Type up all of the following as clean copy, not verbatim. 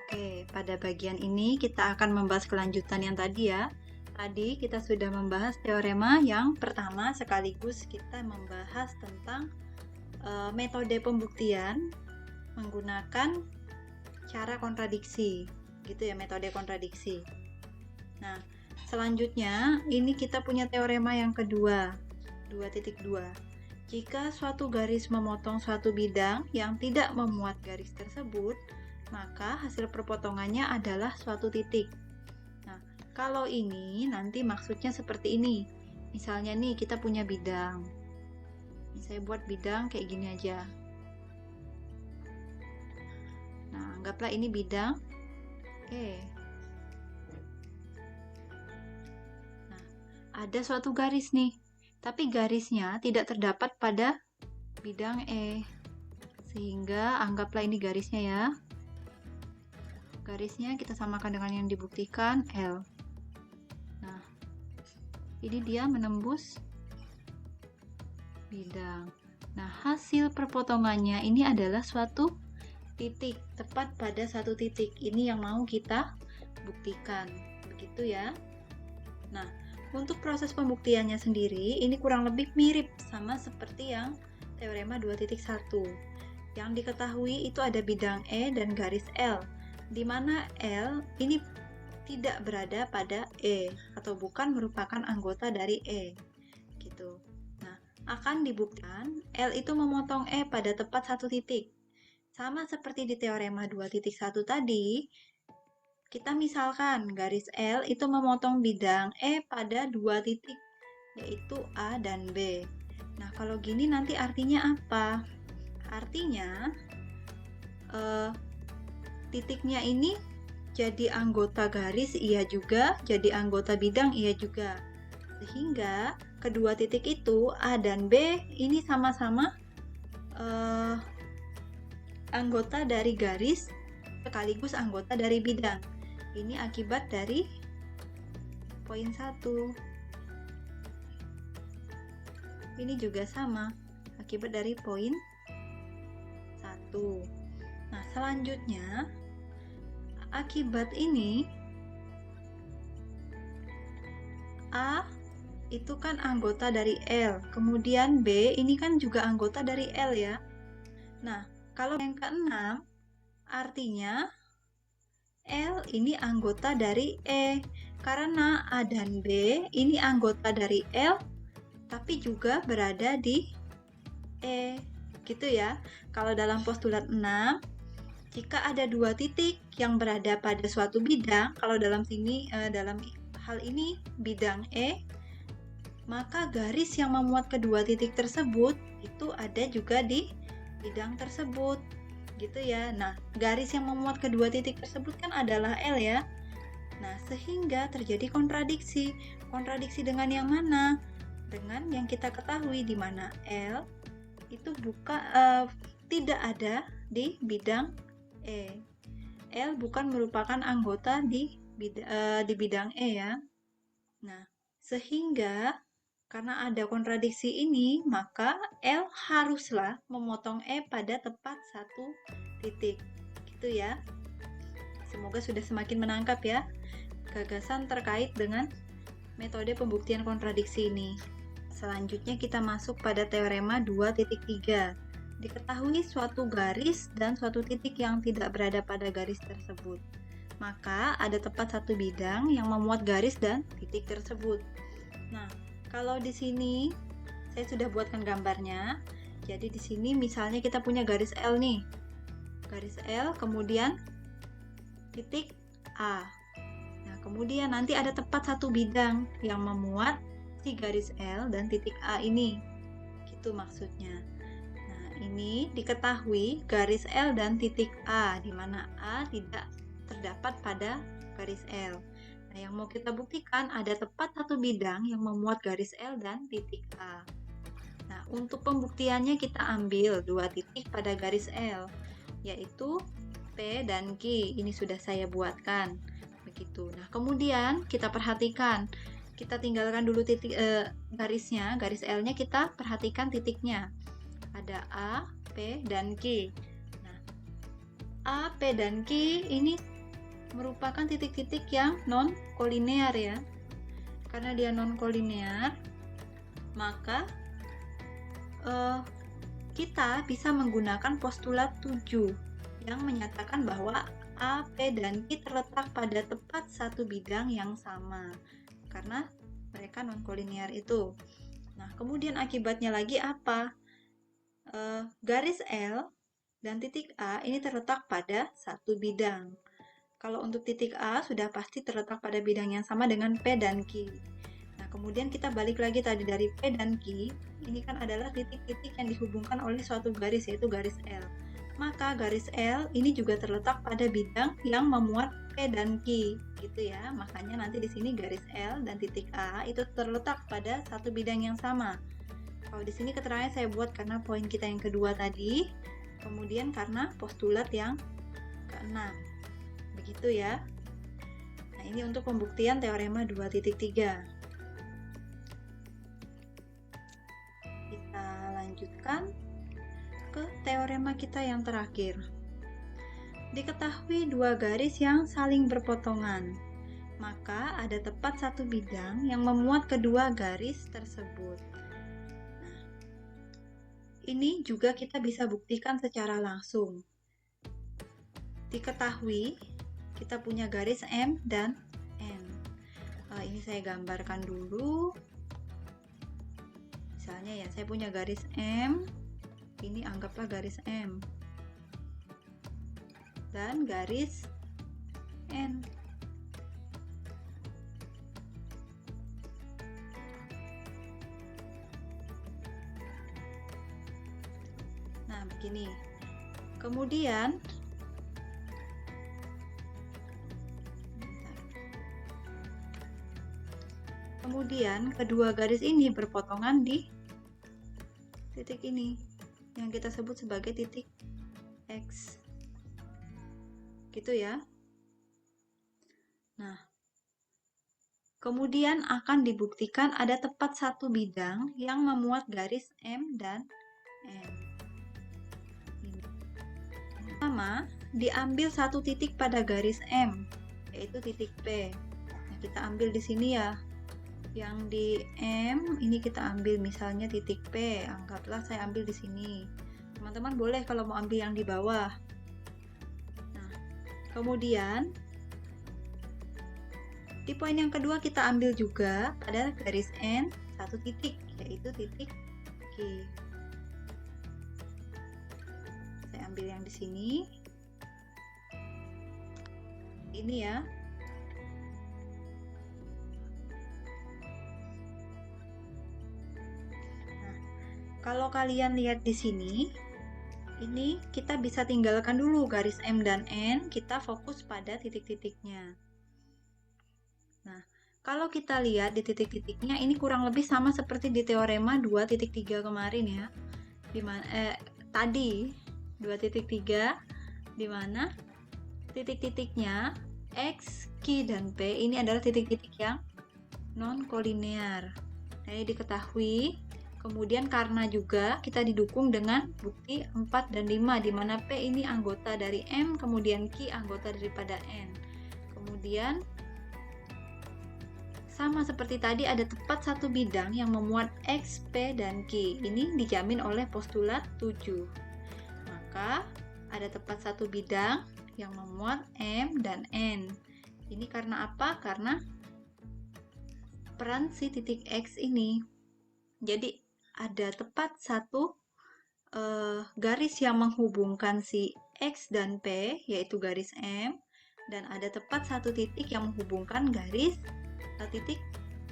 Oke, pada bagian ini kita akan membahas kelanjutan yang tadi ya. Tadi kita sudah membahas teorema yang pertama, sekaligus kita membahas tentang metode pembuktian menggunakan cara kontradiksi. Gitu ya, metode kontradiksi. Nah, selanjutnya ini kita punya teorema yang kedua, 2.2. Jika suatu garis memotong suatu bidang yang tidak memuat garis tersebut, maka hasil perpotongannya adalah suatu titik. Nah, kalau ini nanti maksudnya seperti ini. Misalnya nih kita punya bidang. Saya buat bidang kayak gini aja. Nah, anggaplah ini bidang. Oke. Nah, ada suatu garis nih. Tapi garisnya tidak terdapat pada bidang E. Sehingga anggaplah ini garisnya ya. Garisnya kita samakan dengan yang dibuktikan L. Nah, ini dia menembus bidang. Nah, hasil perpotongannya ini adalah suatu titik, tepat pada satu titik. Ini yang mau kita buktikan. Begitu ya. Nah, untuk proses pembuktiannya sendiri, ini kurang lebih mirip sama seperti yang teorema 2.1. Yang diketahui itu ada bidang E dan garis L, di mana L ini tidak berada pada E atau bukan merupakan anggota dari E gitu. Nah, akan dibuktikan L itu memotong E pada tepat satu titik. Sama seperti di teorema 2.1 tadi, kita misalkan garis L itu memotong bidang E pada dua titik, yaitu A dan B. Nah, kalau gini nanti artinya apa? Artinya titiknya ini jadi anggota garis iya juga, jadi anggota bidang iya juga. Sehingga kedua titik itu A dan B ini sama-sama anggota dari garis sekaligus anggota dari bidang. Ini akibat dari poin 1. Ini juga sama, akibat dari poin 1. Nah, selanjutnya akibat ini A itu kan anggota dari L, kemudian B ini kan juga anggota dari L ya. Nah, kalau yang keenam artinya L ini anggota dari E, karena A dan B ini anggota dari L tapi juga berada di E, gitu ya. Kalau dalam postulat 6, jika ada dua titik yang berada pada suatu bidang, kalau dalam hal ini bidang E, maka garis yang memuat kedua titik tersebut itu ada juga di bidang tersebut, gitu ya. Nah, garis yang memuat kedua titik tersebut kan adalah L ya. Nah, sehingga terjadi kontradiksi. Kontradiksi dengan yang mana? Dengan yang kita ketahui di mana L itu tidak ada di bidang E. L bukan merupakan anggota di bidang E ya. Nah, sehingga karena ada kontradiksi ini, maka L haruslah memotong E pada tepat satu titik. Gitu ya. Semoga sudah semakin menangkap ya gagasan terkait dengan metode pembuktian kontradiksi ini. Selanjutnya kita masuk pada teorema 2.3. Diketahui suatu garis dan suatu titik yang tidak berada pada garis tersebut. Maka ada tepat satu bidang yang memuat garis dan titik tersebut. Nah, kalau di sini saya sudah buatkan gambarnya. Jadi di sini misalnya kita punya garis L nih. Garis L kemudian titik A. Nah, kemudian nanti ada tepat satu bidang yang memuat si garis L dan titik A ini. Gitu maksudnya. Nah, ini diketahui garis L dan titik A, di mana A tidak terdapat pada garis L. Nah, yang mau kita buktikan ada tepat satu bidang yang memuat garis L dan titik A. Nah, untuk pembuktiannya kita ambil dua titik pada garis L, yaitu P dan Q. Ini sudah saya buatkan. Begitu. Nah, kemudian kita perhatikan. Kita tinggalkan dulu titik garisnya, garis L-nya kita perhatikan titiknya. Ada A, P, dan Q. Nah, A, P, dan Q ini merupakan titik-titik yang non-kolinear ya. Karena dia non-kolinear, maka kita bisa menggunakan postulat 7 yang menyatakan bahwa A, P, dan Q terletak pada tepat satu bidang yang sama karena mereka non-kolinear itu. Nah, kemudian akibatnya lagi apa? Garis L dan titik A ini terletak pada satu bidang. Kalau untuk titik A sudah pasti terletak pada bidang yang sama dengan P dan Q. Nah, kemudian kita balik lagi tadi dari P dan Q, ini kan adalah titik-titik yang dihubungkan oleh suatu garis, yaitu garis L. Maka garis L ini juga terletak pada bidang yang memuat P dan Q, gitu ya. Makanya nanti di sini garis L dan titik A itu terletak pada satu bidang yang sama. Kalau di sini keterangannya saya buat karena poin kita yang kedua tadi, kemudian karena postulat yang keenam. Begitu ya. Nah, ini untuk pembuktian teorema 2.3. Kita lanjutkan ke teorema kita yang terakhir. Diketahui dua garis yang saling berpotongan, maka ada tepat satu bidang yang memuat kedua garis tersebut. Nah, ini juga kita bisa buktikan secara langsung. Diketahui kita punya garis M dan N. Ini saya gambarkan dulu. Misalnya ya, saya punya garis M. Ini anggaplah garis M dan garis N. Nah, begini. Kemudian kedua garis ini berpotongan di titik ini yang kita sebut sebagai titik X. Gitu ya. Nah, kemudian akan dibuktikan ada tepat satu bidang yang memuat garis M dan N. Pertama, diambil satu titik pada garis M, yaitu titik P. Nah, kita ambil di sini ya. Yang di M ini kita ambil misalnya titik P, anggaplah saya ambil di sini. Teman-teman boleh kalau mau ambil yang di bawah. Nah, kemudian di poin yang kedua kita ambil juga pada garis N satu titik, yaitu titik Q. Saya ambil yang di sini. Ini ya. Kalau kalian lihat di sini, ini kita bisa tinggalkan dulu garis M dan N, kita fokus pada titik-titiknya. Nah, kalau kita lihat di titik-titiknya, ini kurang lebih sama seperti di teorema 2.3 kemarin ya. Tadi 2.3, di mana titik-titiknya X, Q, dan P ini adalah titik-titik yang non-kolinear. Nah, ini diketahui. Kemudian karena juga kita didukung dengan bukti 4 dan 5, di mana P ini anggota dari M, kemudian Q anggota daripada N. Kemudian sama seperti tadi ada tepat satu bidang yang memuat X, P, dan Q. Ini dijamin oleh postulat 7. Maka ada tepat satu bidang yang memuat M dan N. Ini karena apa? Karena peran si titik X ini. Jadi ada tepat satu garis yang menghubungkan si X dan P, yaitu garis M, dan ada tepat satu titik yang menghubungkan garis titik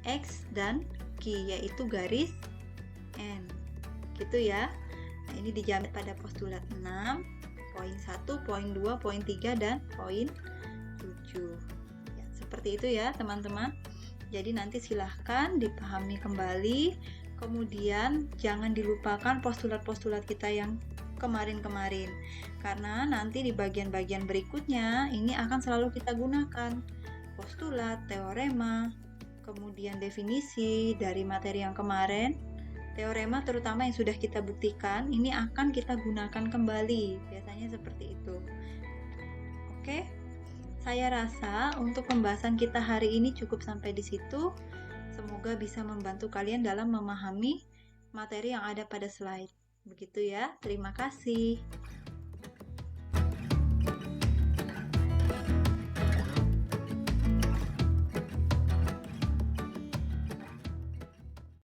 X dan Q, yaitu garis N. Gitu ya. Nah, ini dijamin pada postulat 6, poin 1, poin 2, poin 3, dan poin 7. Ya, seperti itu ya teman-teman. Jadi nanti silahkan dipahami kembali. Kemudian jangan dilupakan postulat-postulat kita yang kemarin-kemarin, karena nanti di bagian-bagian berikutnya ini akan selalu kita gunakan postulat, teorema, kemudian definisi dari materi yang kemarin. Teorema terutama yang sudah kita buktikan ini akan kita gunakan kembali, biasanya seperti itu. Oke, Saya rasa untuk pembahasan kita hari ini cukup sampai di situ. Semoga bisa membantu kalian dalam memahami materi yang ada pada slide. Begitu ya, terima kasih.